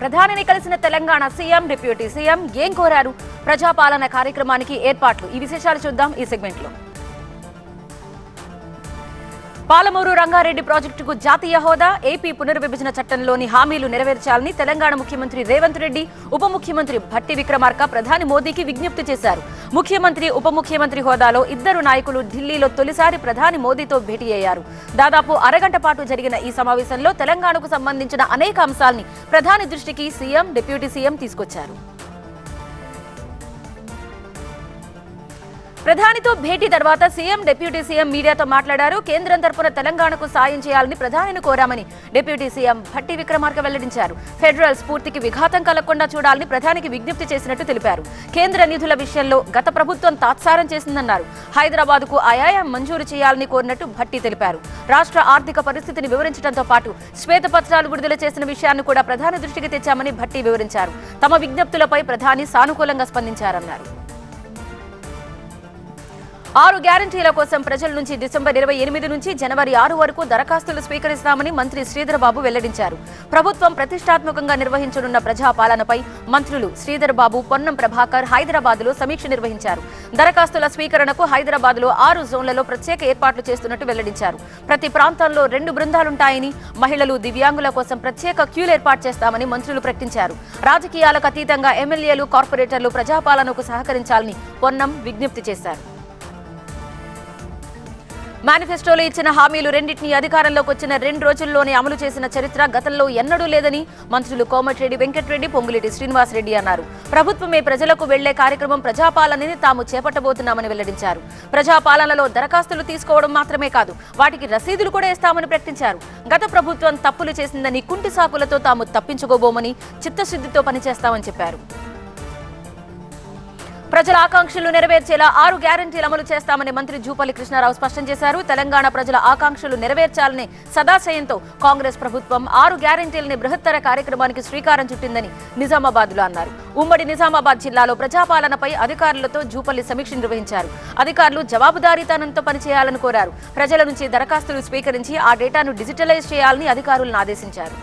ప్రధానిని కలిసిన Telangana CM deputy CM ఏం కోరారు? ప్రజాపాలన కార్యక్రమానికి ఏర్పాట్లు. ఈ విశేషాలు చూద్దాం ఈ సెగ్మెంట్ లో. పాలమూరు రంగారెడ్డి ప్రాజెక్టుకు జాతీయ హోదా, ఏపీ పునర్విభజన చట్టంలోని హామీలు నెరవేర్చాలని తెలంగాణ ముఖ్యమంత్రి రేవంత్ రెడ్డి, ఉప ముఖ్యమంత్రి భట్టి విక్రమార్క ప్రధాని మోదీకి విజ్ఞప్తి చేశారు. ముఖ్యమంత్రి, ఉప ముఖ్యమంత్రి హోదాలో ఇద్దరు నాయకులు ఢిల్లీలో తొలిసారి ప్రధాని మోదీతో భేటీ అయ్యారు. దాదాపు అరగంట పాటు జరిగిన ఈ సమావేశంలో తెలంగాణకు సంబంధించిన అనేక అంశాల్ని ప్రధాని దృష్టికి సీఎం, డిప్యూటీ సీఎం తీసుకొచ్చారు. ప్రధానితో భేటీ తర్వాత సీఎం, డిప్యూటీ సీఎం మీడియాతో మాట్లాడారు. కేంద్రం తరపున తెలంగాణకు సాయం చేయాలని ప్రధానిని కోరామని డిప్యూటీ సీఎం భట్టి విక్రమార్క వెల్లడించారు. ఫెడరల్ స్ఫూర్తికి విఘాతం కలగకుండా చూడాలని ప్రధానికి విజ్ఞప్తి చేసినట్టు తెలిపారు. కేంద్ర నిధుల విషయంలో గత ప్రభుత్వం తాత్సారం చేసిందన్నారు. హైదరాబాద్కు ఐఐఎం మంజూరు చేయాలని కోరినట్టు భట్టి తెలిపారు. రాష్ట్ర ఆర్థిక పరిస్థితిని వివరించడంతో పాటు శ్వేతపత్రాలు విడుదల చేసిన విషయాన్ని కూడా ప్రధాని దృష్టికి తెచ్చామని భట్టి వివరించారు. తమ విజ్ఞప్తులపై ప్రధాని సానుకూలంగా స్పందించారన్నారు. 6 గ్యారంటీల కోసం ప్రజల నుంచి డిసెంబర్ 28 నుంచి జనవరి 6 వరకు దరఖాస్తులు స్వీకరిస్తామని మంత్రి శ్రీధర్ బాబు వెల్లడించారు. ప్రభుత్వం ప్రతిష్టాత్మకంగా నిర్వహించనున్న ప్రజాపాలనపై మంత్రులు శ్రీధర్ బాబు, పొన్నం ప్రభాకర్ హైదరాబాద్లో సమీక్ష నిర్వహించారు. దరఖాస్తుల స్వీకరణకు హైదరాబాద్లో 6 జోన్లలో ప్రత్యేక ఏర్పాట్లు చేస్తున్నట్టు వెల్లడించారు. ప్రతి ప్రాంతంలో 2 బృందాలుంటాయని, మహిళలు, దివ్యాంగుల కోసం ప్రత్యేక క్యూలు ఏర్పాటు చేస్తామని మంత్రులు ప్రకటించారు. రాజకీయాలకు అతీతంగా ఎమ్మెల్యేలు, కార్పొరేటర్లు ప్రజాపాలనకు సహకరించాలని పొన్నం విజ్ఞప్తి చేశారు. మేనిఫెస్టోలో ఇచ్చిన హామీలు రెండింటినీ అధికారంలోకి వచ్చిన 2 రోజుల్లోనే అమలు చేసిన చరిత్ర గతంలో ఎన్నడూ లేదని మంత్రులు కోమటిరెడ్డి వెంకటరెడ్డి, పొంగులేటి శ్రీనివాసరెడ్డి అన్నారు. ప్రభుత్వమే ప్రజలకు వెళ్లే కార్యక్రమం ప్రజాపాలనని తాము చేపట్టబోతున్నామని వెల్లడించారు. ప్రజాపాలనలో దరఖాస్తులు తీసుకోవడం మాత్రమే కాదు, వాటికి రసీదులు కూడా ఇస్తామని ప్రకటించారు. గత ప్రభుత్వం తప్పులు చేసిందని, కుంటి సాకులతో తాము తప్పించుకోబోమని చిత్తశుద్ధితో పనిచేస్తామని చెప్పారు. ప్రజల ఆకాంక్షలు నెరవేర్చేలా 6 గ్యారంటీలు అమలు చేస్తామని మంత్రి జూపల్లి కృష్ణారావు స్పష్టం చేశారు. తెలంగాణ ప్రజల ఆకాంక్షలు నెరవేర్చాలనే సదాశయంతో కాంగ్రెస్ ప్రభుత్వం 6 గ్యారంటీలని బృహత్తర కార్యక్రమానికి శ్రీకారం చుట్టిందని నిజామాబాద్లో అన్నారు. ఉమ్మడి నిజామాబాద్ జిల్లాలో ప్రజాపాలనపై అధికారులతో జూపల్లి సమీక్ష నిర్వహించారు. అధికారులు జవాబుదారీతనంతో పనిచేయాలని కోరారు. ప్రజల నుంచి దరఖాస్తులు స్వీకరించి ఆ డేటాను డిజిటలైజ్ చేయాలని అధికారులను ఆదేశించారు.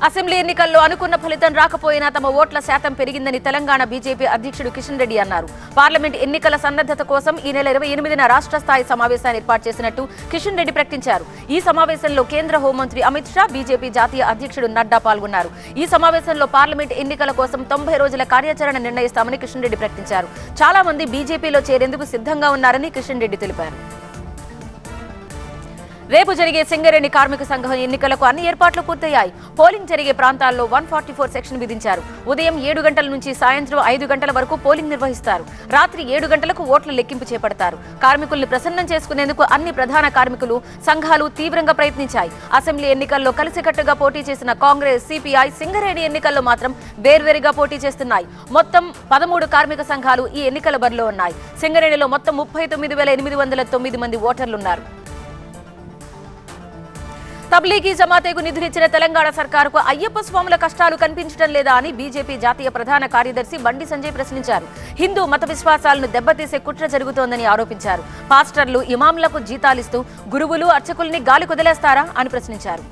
అసెంబ్లీ ఎన్నికల్లో అనుకున్న ఫలితం రాకపోయినా తమ ఓట్ల శాతం పెరిగిందని తెలంగాణ బీజేపీ అధ్యక్షుడు కిషన్ రెడ్డి అన్నారు. పార్లమెంట్ ఎన్నికల సన్నద్ధత కోసం ఈ నెల 28న రాష్ట్ర స్థాయి సమావేశాన్ని ఏర్పాటు చేసినట్టు కిషన్ రెడ్డి ప్రకటించారు. ఈ సమావేశంలో కేంద్ర హోంమంత్రి అమిత్ షా, బీజేపీ జాతీయ అధ్యక్షుడు నడ్డా పాల్గొన్నారు. ఈ సమావేశంలో పార్లమెంట్ ఎన్నికల కోసం 90 రోజుల కార్యాచరణ నిర్ణయిస్తామని కిషన్ రెడ్డి ప్రకటించారు. చాలా మంది బీజేపీలో చేరేందుకు సిద్ధంగా ఉన్నారని కిషన్ రెడ్డి తెలిపారు. రేపు జరిగే సింగరేణి కార్మిక సంఘం ఎన్నికలకు అన్ని ఏర్పాట్లు పూర్తయ్యాయి. పోలింగ్ జరిగే ప్రాంతాల్లో 144 సెక్షన్ విధించారు. ఉదయం 7 గంటల నుంచి సాయంత్రం 5 గంటల వరకు పోలింగ్ నిర్వహిస్తారు. రాత్రి 7 గంటలకు ఓట్ల లెక్కింపు చేపడతారు. కార్మికుల్ని ప్రసన్నం చేసుకునేందుకు అన్ని ప్రధాన కార్మికులు సంఘాలు తీవ్రంగా ప్రయత్నించాయి. అసెంబ్లీ ఎన్నికల్లో కలిసికట్టుగా పోటీ చేసిన కాంగ్రెస్, సిపిఐ సింగరేణి ఎన్నికల్లో మాత్రం వేర్వేరుగా పోటీ చేస్తున్నాయి. మొత్తం 13 కార్మిక సంఘాలు ఈ ఎన్నికల బరిలో ఉన్నాయి. సింగరేణిలో మొత్తం 39,809 మంది ఓటర్లున్నారు. తబ్లీగీ జమాతేకు నిధులిచ్చిన తెలంగాణ సర్కారుకు అయ్యప్ప స్వాముల కష్టాలు కనిపించడం లేదా అని బీజేపీ జాతీయ ప్రధాన కార్యదర్శి బండి సంజయ్ ప్రశ్నించారు. హిందూ మత విశ్వాసాలను దెబ్బతీసే కుట్ర జరుగుతోందని ఆరోపించారు. పాస్టర్లు, ఇమాంలకు జీతాలిస్తూ గురువులు, అర్చకుల్ని గాలి కుదిలేస్తారా అని ప్రశ్నించారు.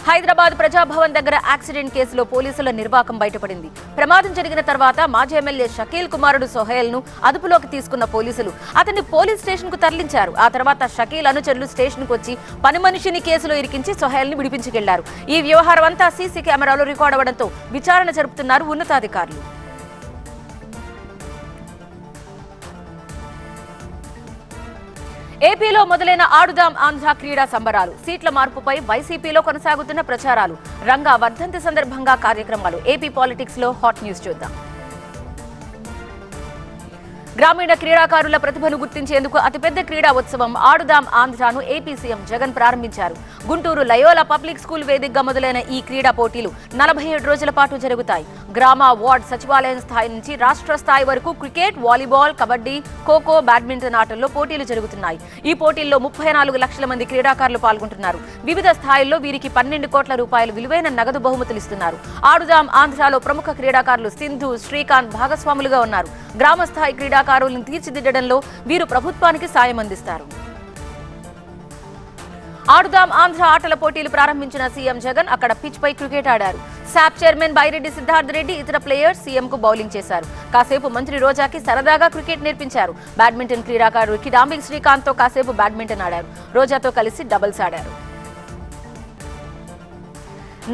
హైదరాబాద్ ప్రజాభవన్ దగ్గర యాక్సిడెంట్ కేసులో పోలీసుల నిర్వాకం బయటపడింది. ప్రమాదం జరిగిన తర్వాత మాజీ ఎమ్మెల్యే షకీల్ కుమారుడు సోహైల్ ను అదుపులోకి తీసుకున్న పోలీసులు అతన్ని పోలీస్ స్టేషన్ కు తరలించారు. ఆ తర్వాత షకీల్ అనుచరులు స్టేషన్ కు వచ్చి పని మనిషిని కేసులో ఇరికించి సోహైల్ ని విడిపించుకెళ్లారు. ఈ వ్యవహారం అంతా సీసీ కెమెరాలో రికార్డు అవడంతో విచారణ జరుపుతున్నారు ఉన్నతాధికారులు. ఏపీలో మొదలైన ఆడుదాం ఆంధ్ర క్రీడా సంబరాలు. సీట్ల మార్పుపై వైసీపీలో కొనసాగుతున్న ప్రచారాలు. రంగా వర్ధంతి సందర్భంగా కార్యక్రమాలు. ఏపీ పాలిటిక్స్ లో హాట్ న్యూస్ చూద్దాం. గ్రామీణ క్రీడాకారుల ప్రతిభను గుర్తించేందుకు అతిపెద్ద క్రీడా ఉత్సవం ఆడుదాం ఆంధ్రాను ఏపీ సీఎం జగన్ ప్రారంభించారు. గుంటూరు లయోలా పబ్లిక్ స్కూల్ వేదికగా మొదలైన ఈ క్రీడా పోటీలు 47 రోజుల పాటు జరుగుతాయి. గ్రామ, వార్డ్, సచివాలయం స్థాయి నుంచి రాష్ట్ర స్థాయి వరకు cricket, volleyball, kabaddi, kho kho, badminton ఆటల్లో పోటీలు జరుగుతున్నాయి. ఈ పోటీల్లో 34 లక్షల మంది క్రీడాకారులు పాల్గొంటున్నారు. వివిధ స్థాయిల్లో వీరికి 12 కోట్ల రూపాయల విలువైన నగదు బహుమతులు ఇస్తున్నారు. ఆడుదాం ఆంధ్రాలో ప్రముఖ క్రీడాకారులు సింధు, శ్రీకాంత్ భాగస్వాములుగా ఉన్నారు. గ్రామ స్థాయి క్రీడాకారులను తీర్చిదిద్దడంలో వీరు ప్రభుత్వానికి సాయం అందిస్తారు. ఆడుదాం ఆంధ్ర ఆటల పోటీలు ప్రారంభించిన సీఎం జగన్ అక్కడ పిచ్ పై క్రికెట్ ఆడారు. శాప్ చైర్మన్ బైరెడ్డి సిద్ధార్థ్ రెడ్డి ఇతర ప్లేయర్స్ సీఎం కు బౌలింగ్ చేశారు. కాసేపు మంత్రి రోజాకి సరదాగా క్రికెట్ నేర్పించారు. బ్యాడ్మింటన్ క్రీడాకారుడు కిడాంబి శ్రీకాంత్ తో కాసేపు బ్యాడ్మింటన్ ఆడారు. రోజాతో కలిసి డబుల్స్ ఆడారు.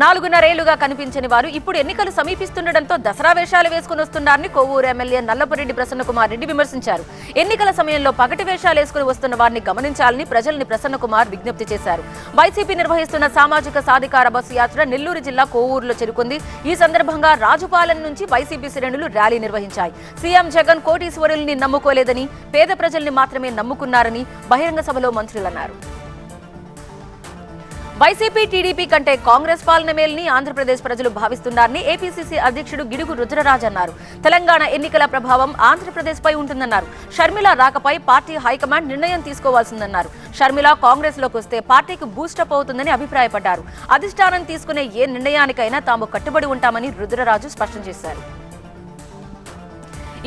4.5 ఏళ్లుగా కనిపించని వారు ఇప్పుడు ఎన్నికలు సమీపిస్తుండటంతో దసరా వేషాలు వేసుకుని వస్తున్నారని కోవూరు ఎమ్మెల్యే నల్లపురెడ్డి ప్రసన్నకుమార్ రెడ్డి విమర్శించారు. ఎన్నికల సమయంలో పగటి వేషాలు వేసుకుని వస్తున్న వారిని గమనించాలని ప్రజల్ని ప్రసన్నకుమార్ విజ్ఞప్తి చేశారు. వైసీపీ నిర్వహిస్తున్న సామాజిక సాధికార బస్సు యాత్ర నెల్లూరు జిల్లా కోవూరులో చేరుకుంది. ఈ సందర్భంగా రాజుపాలెం నుంచి వైసీపీ శ్రేణులు ర్యాలీ నిర్వహించాయి. సీఎం జగన్ కోటీశ్వరుల్ని నమ్ముకోలేదని, పేద ప్రజల్ని మాత్రమే నమ్ముకున్నారని బహిరంగ సభలో మంత్రులన్నారు. వైసీపీ టీడీపీ కంటే కాంగ్రెస్ పాలన మేల్ని ఆంధ్రప్రదేశ్ ప్రజలు భావిస్తున్నారని ఏపీసీసీ అధ్యక్షుడు గిడుగు రుద్రరాజ్ అన్నారు. తెలంగాణ ఎన్నికల ప్రభావం ఆంధ్రప్రదేశ్ పై ఉంటుందన్నారు. షర్మిల రాకపై పార్టీ హైకమాండ్ నిర్ణయం తీసుకోవాల్సిందన్నారు. షర్మిల కాంగ్రెస్ లోకి వస్తే పార్టీకి బూస్టప్ అవుతుందని అభిప్రాయపడ్డారు. అధిష్టానం తీసుకునే ఏ నిర్ణయానికైనా తాము కట్టుబడి ఉంటామని రుద్రరాజు స్పష్టం చేశారు.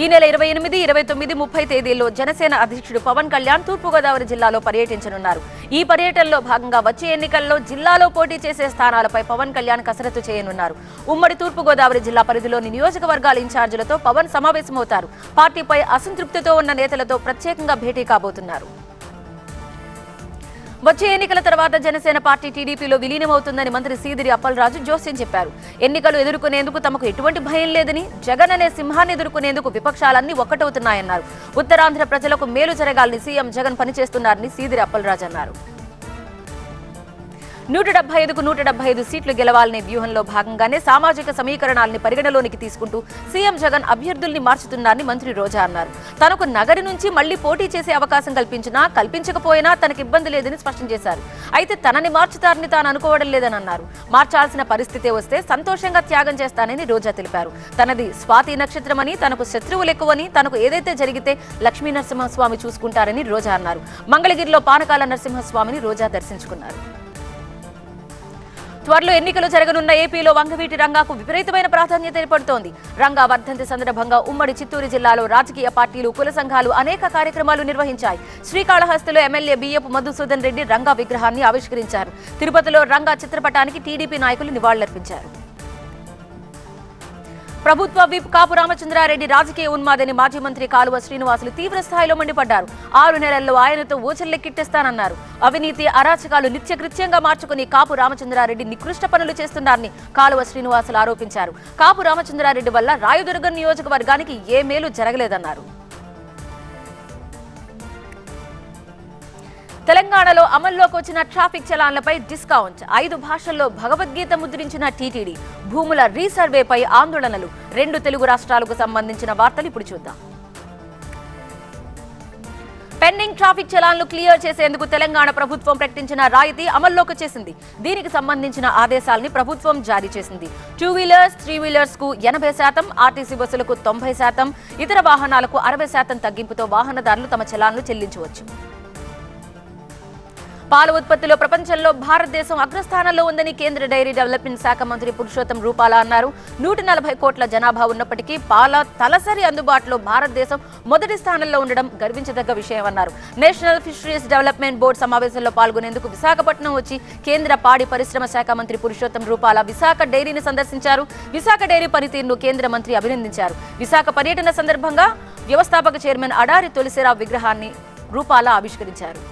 ఈ నెల 28, 29, 30 తేదీల్లో జనసేన అధ్యక్షుడు పవన్ కళ్యాణ్ తూర్పుగోదావరి జిల్లాలో పర్యటించనున్నారు. ఈ పర్యటనలో భాగంగా వచ్చే ఎన్నికల్లో జిల్లాలో పోటీ చేసే స్థానాలపై పవన్ కళ్యాణ్ కసరత్తు చేయనున్నారు. ఉమ్మడి తూర్పుగోదావరి జిల్లా పరిధిలోని నియోజకవర్గాల ఇన్ఛార్జీలతో పవన్ సమావేశమవుతారు. పార్టీపై అసంతృప్తితో ఉన్న నేతలతో ప్రత్యేకంగా భేటీ కాబోతున్నారు. వచ్చే ఎన్నికల తర్వాత జనసేన పార్టీ టీడీపీలో విలీనమవుతుందని మంత్రి సీదిరి అప్పలరాజు జోస్యం చెప్పారు. ఎన్నికలు ఎదుర్కొనేందుకు తమకు ఎటువంటి భయం లేదని, జగన్ అనే సింహాన్ని ఎదుర్కొనేందుకు విపక్షాలన్నీ ఒక్కటవుతున్నాయన్నారు. ఉత్తరాంధ్ర ప్రజలకు మేలు జరగాలని సీఎం జగన్ పనిచేస్తున్నారని సీదిరి అప్పలరాజు అన్నారు. 175కు 175 సీట్లు గెలవాలనే వ్యూహంలో భాగంగానే సామాజిక సమీకరణాలని పరిగణలోనికి తీసుకుంటూ సీఎం జగన్ అభ్యర్థుల్ని మార్చుతున్నారని మంత్రి రోజా అన్నారు. తనకు నగరి నుంచి మళ్లీ పోటీ చేసే అవకాశం కల్పించకపోయినా తనకు ఇబ్బంది లేదని స్పష్టం చేశారు. అయితే తనని మార్చుతారని తాను అనుకోవడం లేదని అన్నారు. మార్చాల్సిన పరిస్థితే వస్తే సంతోషంగా త్యాగం చేస్తానని రోజా తెలిపారు. తనది స్వాతి నక్షత్రమని, తనకు శత్రువులు ఎక్కువని, తనకు ఏదైతే జరిగితే లక్ష్మీ నరసింహస్వామి చూసుకుంటారని రోజా అన్నారు. మంగళగిరిలో పానకాల నరసింహస్వామిని రోజా దర్శించుకున్నారు. త్వరలో ఎన్నికలు జరగనున్న ఏపీలో వంగవీటి రంగాకు విపరీతమైన ప్రాధాన్యత ఏర్పడుతోంది. రంగా వర్ధంతి సందర్భంగా ఉమ్మడి చిత్తూరు జిల్లాలో రాజకీయ పార్టీలు, కుల సంఘాలు అనేక కార్యక్రమాలు నిర్వహించాయి. శ్రీకాళహస్తిలో ఎమ్మెల్యే బియ్యపు మధుసూదన్ రెడ్డి రంగా విగ్రహాన్ని ఆవిష్కరించారు. తిరుపతిలో రంగా చిత్రపటానికి టీడీపీ నాయకులు నివాళులర్పించారు. ప్రభుత్వ విప్ కాపు రామచంద్రారెడ్డి రాజకీయ ఉన్మాదని మాజీ మంత్రి కాలువ శ్రీనివాసులు తీవ్ర స్థాయిలో మండిపడ్డారు. 6 నెలల్లో ఆయనతో ఊచల్లెక్కిట్టేస్తానన్నారు. అవినీతి, అరాచకాలు నిత్యకృత్యంగా మార్చుకుని కాపు రామచంద్రారెడ్డి నికృష్ట పనులు చేస్తున్నారని కాలువ శ్రీనివాసులు ఆరోపించారు. కాపు రామచంద్రారెడ్డి వల్ల రాయదుర్గం నియోజకవర్గానికి ఏ మేలు జరగలేదన్నారు. తెలంగాణలో అమల్లోకి వచ్చిన ట్రాఫిక్ చలాన్లపై డిస్కౌంట్, 5 భాషల్లో భగవద్గీత ముద్రించిన టీటీడీ, భూముల రీసర్వేపై ఆందోళనలు. 2 తెలుగు రాష్ట్రాలకు సంబంధించిన వార్తలు ఇప్పుడు చూద్దాం. పెండింగ్ ట్రాఫిక్ చలాన్లు క్లియర్ చేసేందుకు తెలంగాణ ప్రభుత్వం ప్రకటించిన రాయితీ అమల్లోకి చేసింది. దీనికి సంబంధించిన ఆదేశాలని ప్రభుత్వం జారీ చేసింది. 2 వీలర్స్, 3 వీలర్స్ కు 80%, ఆర్టీసీ బస్సులకు 90%, ఇతర వాహనాలకు 60% తగ్గింపుతో వాహనదారులు తమ చలాన్లు చెల్లించవచ్చు. పాల ఉత్పత్తిలో ప్రపంచంలో భారతదేశం అగ్రస్థానంలో ఉందని కేంద్ర డైరీ డెవలప్మెంట్ శాఖ మంత్రి పురుషోత్తం రూపాలా అన్నారు. 140 కోట్ల జనాభా ఉన్నప్పటికీ పాల తలసరి అందుబాటులో భారతదేశం మొదటి స్థానంలో ఉండడం గర్వించదగ్గ విషయమన్నారు. నేషనల్ ఫిషరీస్ డెవలప్మెంట్ బోర్డు సమావేశంలో పాల్గొనేందుకు విశాఖపట్నం వచ్చి కేంద్ర పాడి పరిశ్రమ శాఖ మంత్రి పురుషోత్తం రూపాలా విశాఖ డైరీని సందర్శించారు. విశాఖ డైరీ పనితీరును కేంద్ర మంత్రి అభినందించారు. విశాఖ పర్యటన సందర్భంగా వ్యవస్థాపక చైర్మన్ అడారి తులసిరావు విగ్రహాన్ని రూపాలా ఆవిష్కరించారు.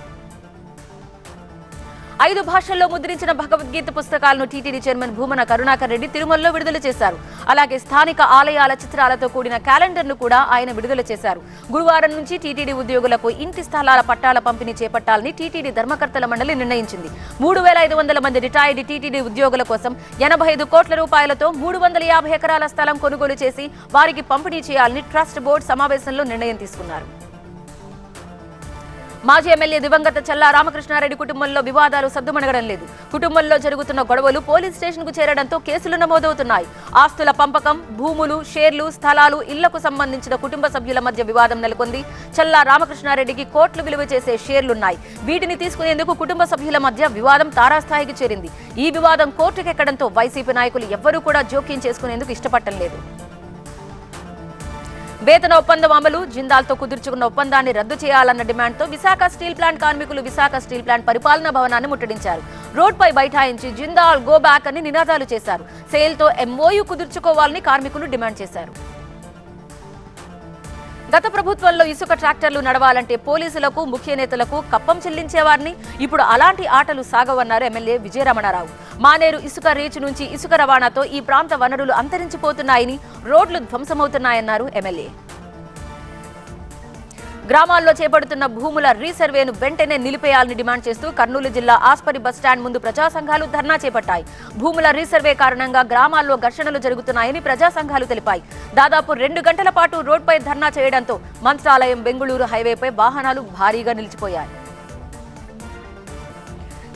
5 భాషల్లో ముద్రించిన భగవద్గీత పుస్తకాలను టీటీడీ చైర్మన్ భూమన కరుణాకర్ రెడ్డి తిరుమలలో విడుదల చేశారు. అలాగే స్థానిక ఆలయాల చిత్రాలతో కూడిన క్యాలెండర్ను కూడా ఆయన విడుదల చేశారు. గురువారం నుంచి టీటీడీ ఉద్యోగులకు ఇంటి స్థలాల పట్టాల పంపిణీ చేపట్టాలని టీటీడీ ధర్మకర్తల మండలి నిర్ణయించింది. 3,500 మంది రిటైర్డ్ టీటీడీ ఉద్యోగుల కోసం 85 కోట్ల రూపాయలతో 350 ఎకరాల స్థలం కొనుగోలు చేసి వారికి పంపిణీ చేయాలని ట్రస్ట్ బోర్డు సమావేశంలో నిర్ణయం తీసుకున్నారు. మాజీ ఎమ్మెల్యే దివంగత చల్లా రామకృష్ణారెడ్డి కుటుంబంలో వివాదాలు సద్దుమణగడం లేదు. కుటుంబంలో జరుగుతున్న గొడవలు పోలీస్ స్టేషన్కు చేరడంతో కేసులు నమోదవుతున్నాయి. ఆస్తుల పంపకం, భూములు, షేర్లు, స్థలాలు, ఇళ్లకు సంబంధించిన కుటుంబ సభ్యుల మధ్య వివాదం నెలకొంది. చల్లా రామకృష్ణారెడ్డికి కోట్లు విలువ చేసే షేర్లున్నాయి. వీటిని తీసుకునేందుకు కుటుంబ సభ్యుల మధ్య వివాదం తారాస్థాయికి చేరింది. ఈ వివాదం కోర్టుకెక్కడంతో వైసీపీ నాయకులు ఎవ్వరూ కూడా జోక్యం చేసుకునేందుకు ఇష్టపడటం లేదు. వేతన ఒప్పందం అమలు, జిందాల్తో కుదుర్చుకున్న ఒప్పందాన్ని రద్దు చేయాలన్న డిమాండ్తో విశాఖ స్టీల్ ప్లాంట్ కార్మికులు విశాఖ స్టీల్ ప్లాంట్ పరిపాలనా భవనాన్ని ముట్టడించారు. రోడ్పై బైఠాయించి జిందాల్ గో బ్యాక్ అని నినాదాలు చేశారు. సేల్తో ఎంఓయూ కుదుర్చుకోవాలని కార్మికులు డిమాండ్ చేశారు. గత ప్రభుత్వంలో ఇసుక ట్రాక్టర్లు నడవాలంటే పోలీసులకు, ముఖ్య నేతలకు కప్పం చెల్లించేవారిని. ఇప్పుడు అలాంటి ఆటలు సాగవన్నారు ఎమ్మెల్యే విజయరమణారావు. మానేరు ఇసుక రీచ్ నుంచి ఇసుక రవాణాతో ఈ ప్రాంత వనరులు అంతరించిపోతున్నాయని, రోడ్లు ధ్వంసమవుతున్నాయన్నారు ఎమ్మెల్యే. గ్రామాల్లో చేపడుతున్న భూముల రీసర్వేను వెంటనే నిలిపేయాలని డిమాండ్ చేస్తూ కర్నూలు జిల్లా ఆస్పరి బస్టాండ్ ముందు ప్రజా సంఘాలు ధర్నా చేపట్టాయి. భూముల రీసర్వే కారణంగా గ్రామాల్లో ఘర్షణలు జరుగుతున్నాయని ప్రజా సంఘాలు తెలిపాయి. దాదాపు 2 గంటల పాటు రోడ్పై ధర్నా చేయడంతో మంత్రాలయం బెంగుళూరు హైవేపై వాహనాలు భారీగా నిలిచిపోయాయి.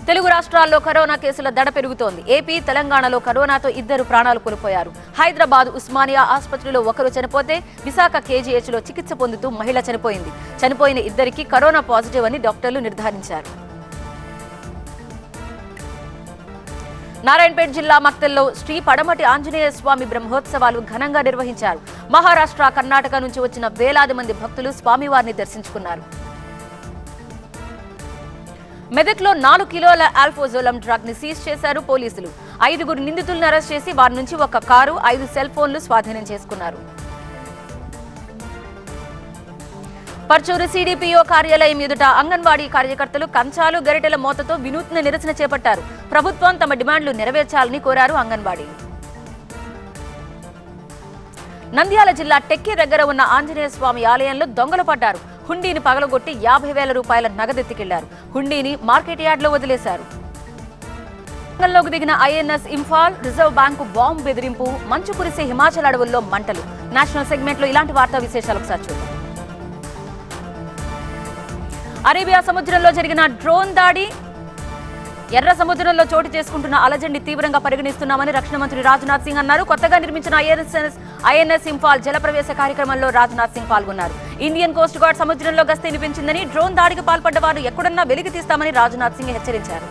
తెలుగు రాష్ట్రాల్లో కరోనా కేసుల దడ పెరుగుతోంది. ఏపీ, తెలంగాణలో కరోనాతో 2 ప్రాణాలు కోల్పోయారు. హైదరాబాద్ ఉస్మానియా ఆసుపత్రిలో 1 చనిపోతే విశాఖ కేజీహెచ్లో చికిత్స పొందుతూ మహిళ చనిపోయింది. చనిపోయిన 2కి కరోనా పాజిటివ్ అని డాక్టర్లు నిర్ధారించారు. నారాయణపేట జిల్లా మక్తల్లో శ్రీ పడమటి ఆంజనేయ స్వామి బ్రహ్మోత్సవాలు ఘనంగా నిర్వహించారు. మహారాష్ట్ర, కర్ణాటక నుంచి వచ్చిన వేలాది మంది భక్తులు స్వామివారిని దర్శించుకున్నారు. మెదక్లో 4 కిలోల ఆల్ఫోజోలం డ్రగ్ ని సీజ్ చేశారు పోలీసులు. 5 నిందితులను అరెస్ట్ చేసి వారి నుంచి 1 కారు, 5 సెల్ ఫోన్లు స్వాధీనం చేసుకున్నారు. పర్చూరు సిడిపిఓ కార్యాలయం ఎదుట అంగన్వాడీ కార్యకర్తలు కంచాలు, గరిటెల మోతతో వినూత్న నిరసన చేపట్టారు. ప్రభుత్వం తమ డిమాండ్లు నెరవేర్చాలని కోరారు అంగన్వాడీ. నంద్యాల జిల్లా టెక్కి దగ్గర ఉన్న ఆంజనేయ స్వామి ఆలయంలో దొంగలు పడ్డారు. హుండీని పగలగొట్టి 50,000 రూపాయల నగదెత్తికెళ్లారు. హుండీని మార్కెట్ యార్డ్లో వదిలేశారు. రంగంలోకి దిగిన INS Imphal, reserve bank bomb బెదిరింపు, మంచు కురిసే హిమాచల్ అడవుల్లో మంటలు. నేషనల్ సెగ్మెంట్ లో ఇలాంటి వార్తా విశేషాలు ఒకసారి చూద్దాం. అరేబియా సముద్రంలో జరిగిన డ్రోన్ దాడి, ఎర్ర సముద్రంలో చోటు చేసుకుంటున్న అలజడిని తీవ్రంగా పరిగణిస్తున్నామని రక్షణ మంత్రి రాజ్నాథ్ సింగ్ అన్నారు. కొత్తగా నిర్మించిన ఐఎన్ఎస్ ఇంఫాల్ జలప్రవేశ కార్యక్రమంలో రాజ్నాథ్ సింగ్ పాల్గొన్నారు. ఇండియన్ కోస్ట్ గార్డ్ సముద్రంలో గస్తీ వినిపించిందని, డ్రోన్ దాడికి పాల్పడ్డ వారు ఎక్కడున్నా వెలికి తీస్తామని రాజ్నాథ్ సింగ్ హెచ్చరించారు.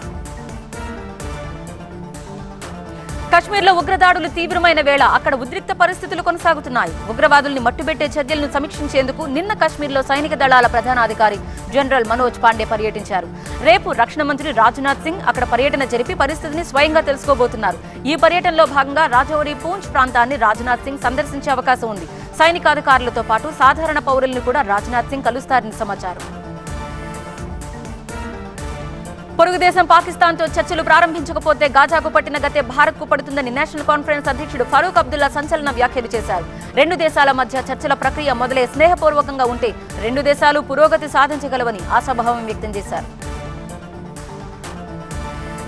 కశ్మీర్లో ఉగ్రదాడులు తీవ్రమైన వేళ అక్కడ ఉద్రిక్త పరిస్థితులు కొనసాగుతున్నాయి. ఉగ్రవాదుల్ని మట్టుబెట్టే చర్యలను సమీక్షించేందుకు నిన్న కశ్మీర్లో సైనిక దళాల ప్రధానాధికారి జనరల్ మనోజ్ పాండే పర్యటించారు. రేపు రక్షణ మంత్రి రాజ్నాథ్ సింగ్ అక్కడ పర్యటన జరిపి పరిస్థితిని స్వయంగా తెలుసుకోబోతున్నారు. ఈ పర్యటనలో భాగంగా రాజౌరి, పూంచ్ ప్రాంతాన్ని రాజ్నాథ్ సింగ్ సందర్శించే అవకాశం ఉంది. సైనికాధికారులతో పాటు సాధారణ పౌరులను కూడా రాజ్నాథ్ సింగ్ కలుస్తారని సమాచారం. పొరుగు దేశం పాకిస్తాన్తో చర్చలు ప్రారంభించకపోతే గాజాకు పట్టిన గతే భారత్కు పడుతుందని నేషనల్ కాన్ఫరెన్స్ అధ్యక్షుడు ఫరూక్ అబ్దుల్లా సంచలన వ్యాఖ్యలు చేశారు. 2 దేశాల మధ్య చర్చల ప్రక్రియ మొదలై స్నేహపూర్వకంగా ఉంటే 2 దేశాలు పురోగతి సాధించగలవని ఆశాభావం వ్యక్తం చేశారు.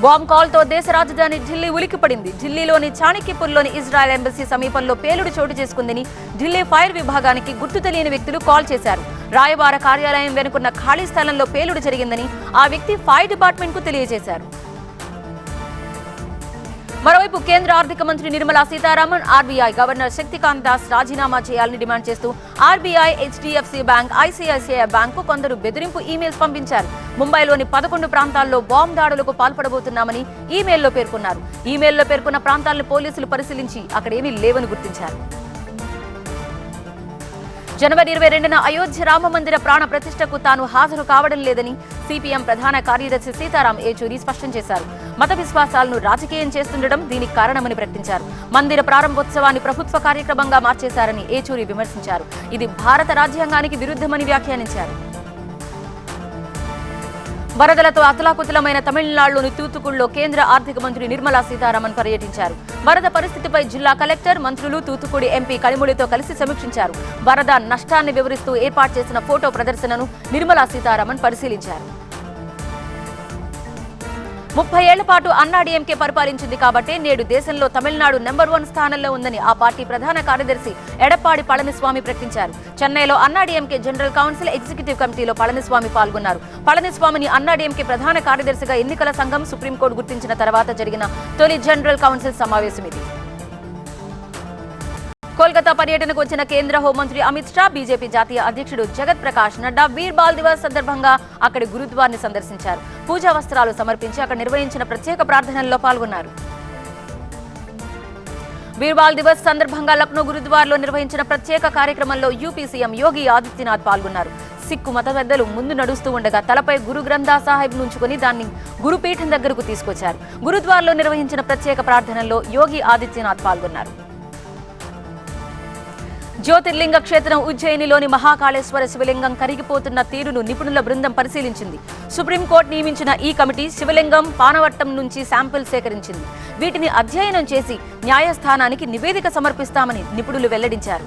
బాంబ్ కాల్తో దేశ రాజధాని ఢిల్లీ ఉలిక్కిపడింది. ఢిల్లీలోని చాణక్యపూర్లోని ఇజ్రాయెల్ ఎంబసీ సమీపంలో పేలుడు చోటు చేసుకుందని ఢిల్లీ ఫైర్ విభాగానికి గుర్తు తెలియని వ్యక్తులు కాల్ చేశారు. రాయబార కార్యాలయం వెనుకున్న ఖాళీ స్థలంలో పేలుడు జరిగిందని ఆ వ్యక్తి ఫైర్ డిపార్ట్మెంట్ కు తెలియజేశారు. మరోవైపు కేంద్ర ఆర్థిక మంత్రి నిర్మలా సీతారామన్ ఆర్బీఐ గవర్నర్ శక్తికాంత్ దాస్ రాజీనామా చేయాలని డిమాండ్ చేస్తూ RBI, HDFC bank, ICICI bank కొందరు బెదిరింపు ఈమెయిల్స్ పంపించారు. ముంబైలోని 11 ప్రాంతాల్లో బాంబు దాడులకు పాల్పడబోతున్నామని ఈమెయిల్లో పేర్కొన్నారు. ఈమెయిల్లో పేర్కొన్న ప్రాంతాలను పోలీసులు పరిశీలించి అక్కడేమీ లేవని గుర్తించారు. జనవరి 22న అయోధ్య రామ మందిర ప్రాణ ప్రతిష్టకు తాను హాజరు కావడం లేదని సిపిఎం ప్రధాన కార్యదర్శి సీతారాం ఏచూరి స్పష్టం చేశారు. మత విశ్వాసాలను రాజకీయం చేస్తుండడం దీనికి కారణమని ప్రకటించారు. మందిర ప్రారంభోత్సవాన్ని ప్రభుత్వ కార్యక్రమంగా మార్చేశారని ఏచూరి విమర్శించారు. ఇది భారత రాజ్యాంగానికి విరుద్ధమని వ్యాఖ్యానించారు. వరదలతో అతలాకుతలమైన తమిళనాడులోని తూతుకుడిలో కేంద్ర ఆర్థిక మంత్రి నిర్మలా సీతారామన్ పర్యటించారు. వరద పరిస్థితిపై జిల్లా కలెక్టర్, మంత్రులు, తూతుకుడి ఎంపీ కనిమొళితో కలిసి సమీక్షించారు. వరద నష్టాన్ని వివరిస్తూ ఏర్పాటు చేసిన ఫోటో ప్రదర్శనను నిర్మలా సీతారామన్ పరిశీలించారు. 30 ఏళ్ల పాటు అన్నాడీఎంకే పరిపాలించింది కాబట్టి నేడు దేశంలో తమిళనాడు నెంబర్ 1 స్థానంలో ఉందని ఆ పార్టీ ప్రధాన కార్యదర్శి ఎడప్పాడి పళనిస్వామి ప్రకటించారు. చెన్నైలో అన్నాడీఎంకే జనరల్ కౌన్సిల్ ఎగ్జిక్యూటివ్ కమిటీలో పళనిస్వామి పాల్గొన్నారు. పళనిస్వామిని అన్నాడీఎంకే ప్రధాన కార్యదర్శిగా ఎన్నికల సంఘం, సుప్రీంకోర్టు గుర్తించిన తర్వాత జరిగిన తొలి జనరల్ కౌన్సిల్ సమావేశం ఇది. కోల్కతా పర్యటనకు వచ్చిన కేంద్ర హోంమంత్రి అమిత్ షా, బీజేపీ జాతీయ అధ్యక్షుడు జగత్ ప్రకాష్ నడ్డా వీర్ బాల్ దివస్ సందర్భంగా అక్కడి గురుద్వార్ని సందర్శించారు. పూజా వస్త్రాలు సమర్పించి అక్కడ నిర్వహించిన ప్రత్యేక ప్రార్థనల్లో పాల్గొన్నారు. బీర్బాల్ దివస్ సందర్భంగా లక్నో గురుద్వారాలో నిర్వహించిన ప్రత్యేక కార్యక్రమంలో యూపీ సీఎం యోగి ఆదిత్యనాథ్ పాల్గొన్నారు. సిక్కు మత పెద్దలు ముందు నడుస్తూ ఉండగా తలపై గురు గ్రంథ సాహిబ్ నుంచుకొని దాన్ని గురుపీఠం దగ్గరకు తీసుకొచ్చారు. గురుద్వారాలో నిర్వహించిన ప్రత్యేక ప్రార్థనల్లో యోగి ఆదిత్యనాథ్ పాల్గొన్నారు. జ్యోతిర్లింగ క్షేత్రం ఉజ్జయినిలోని మహాకాళేశ్వర శివలింగం కరిగిపోతున్న తీరును నిపుణుల బృందం పరిశీలించింది. సుప్రీంకోర్టు నియమించిన ఈ కమిటీ శివలింగం పానవట్టం నుంచి శాంపిల్ సేకరించింది. వీటిని అధ్యయనం చేసి న్యాయస్థానానికి నివేదిక సమర్పిస్తామని నిపుణులు వెల్లడించారు.